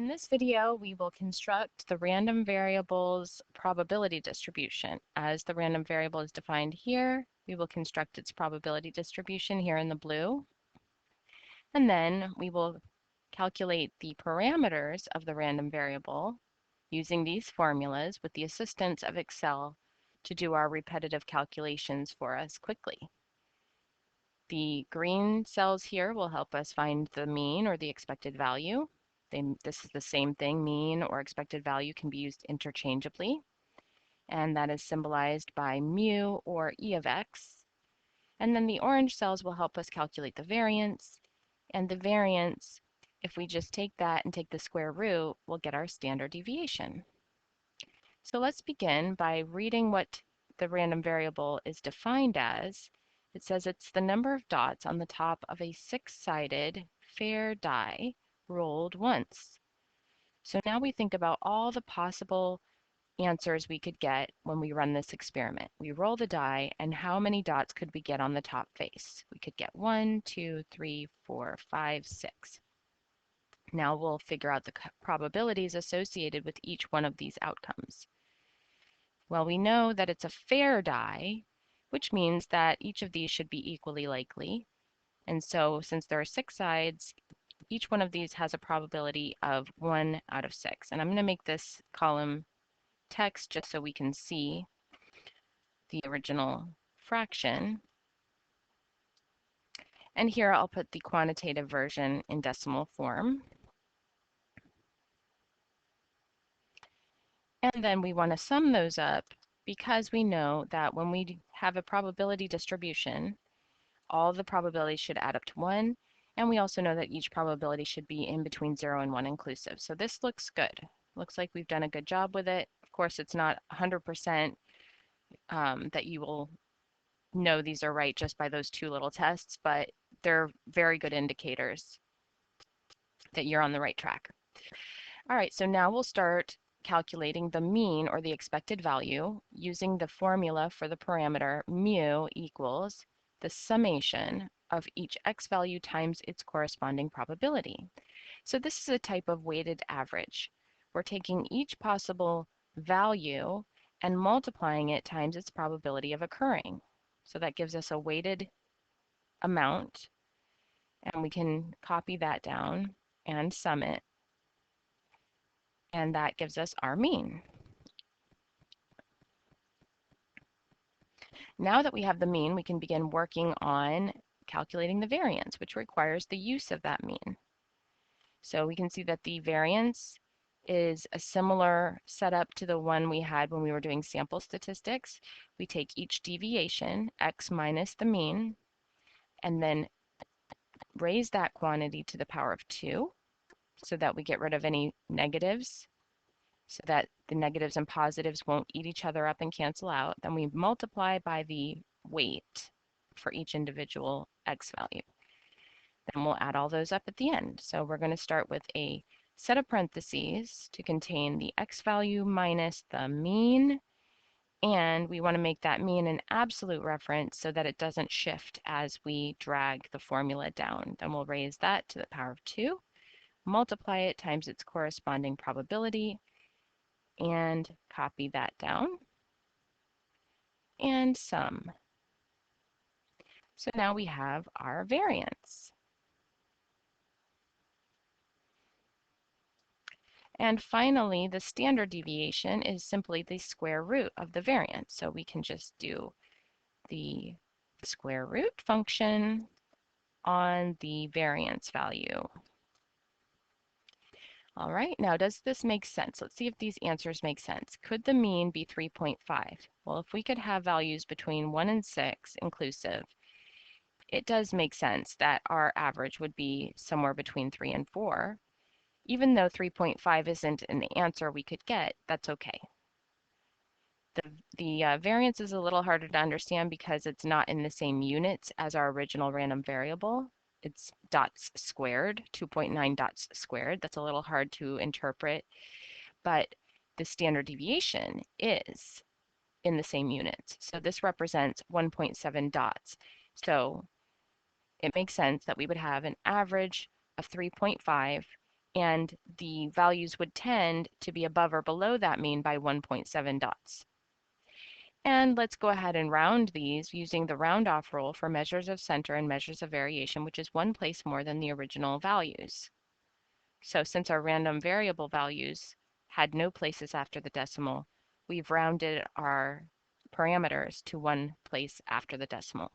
In this video, we will construct the random variable's probability distribution. As the random variable is defined here, we will construct its probability distribution here in the blue. And then we will calculate the parameters of the random variable using these formulas with the assistance of Excel to do our repetitive calculations for us quickly. The green cells here will help us find the mean or the expected value. This is the same thing, mean or expected value can be used interchangeably, and that is symbolized by mu or E of x. And then the orange cells will help us calculate the variance, and the variance, if we just take that and take the square root, we'll get our standard deviation. So let's begin by reading what the random variable is defined as. It says it's the number of dots on the top of a six-sided fair die rolled once. So now we think about all the possible answers we could get when we run this experiment. We roll the die, and how many dots could we get on the top face? We could get 1, 2, 3, 4, 5, 6. Now we'll figure out the probabilities associated with each one of these outcomes. Well, we know that it's a fair die, which means that each of these should be equally likely. And so since there are 6 sides, each one of these has a probability of 1 out of 6. And I'm going to make this column text just so we can see the original fraction. And here I'll put the quantitative version in decimal form. And then we want to sum those up because we know that when we have a probability distribution, all the probabilities should add up to 1. And we also know that each probability should be in between 0 and 1 inclusive. So this looks good. Looks like we've done a good job with it. Of course, it's not 100% that you will know these are right just by those 2 little tests, but they're very good indicators that you're on the right track. All right, so now we'll start calculating the mean or the expected value using the formula for the parameter mu equals the summation of each x value times its corresponding probability. So this is a type of weighted average. We're taking each possible value and multiplying it times its probability of occurring. So that gives us a weighted amount, and we can copy that down and sum it, and that gives us our mean. Now that we have the mean, we can begin working on calculating the variance, which requires the use of that mean. So we can see that the variance is a similar setup to the one we had when we were doing sample statistics. We take each deviation, x minus the mean, and then raise that quantity to the power of 2 so that we get rid of any negatives, so that the negatives and positives won't eat each other up and cancel out. Then we multiply by the weight for each individual x value. Then we'll add all those up at the end. So we're going to start with a set of parentheses to contain the x value minus the mean, and we want to make that mean an absolute reference so that it doesn't shift as we drag the formula down. Then we'll raise that to the power of 2, multiply it times its corresponding probability, and copy that down, and sum. So now we have our variance. And finally, the standard deviation is simply the square root of the variance. So we can just do the square root function on the variance value. All right, now does this make sense? Let's see if these answers make sense. Could the mean be 3.5? Well, if we could have values between 1 and 6 inclusive, it does make sense that our average would be somewhere between 3 and 4. Even though 3.5 isn't an answer we could get, that's okay. The variance is a little harder to understand because it's not in the same units as our original random variable. It's dots squared, 2.9 dots squared. That's a little hard to interpret, but the standard deviation is in the same units. So this represents 1.7 dots. So it makes sense that we would have an average of 3.5 and the values would tend to be above or below that mean by 1.7 dots. And let's go ahead and round these using the round off rule for measures of center and measures of variation, which is one place more than the original values. So since our random variable values had no places after the decimal, we've rounded our parameters to one place after the decimal.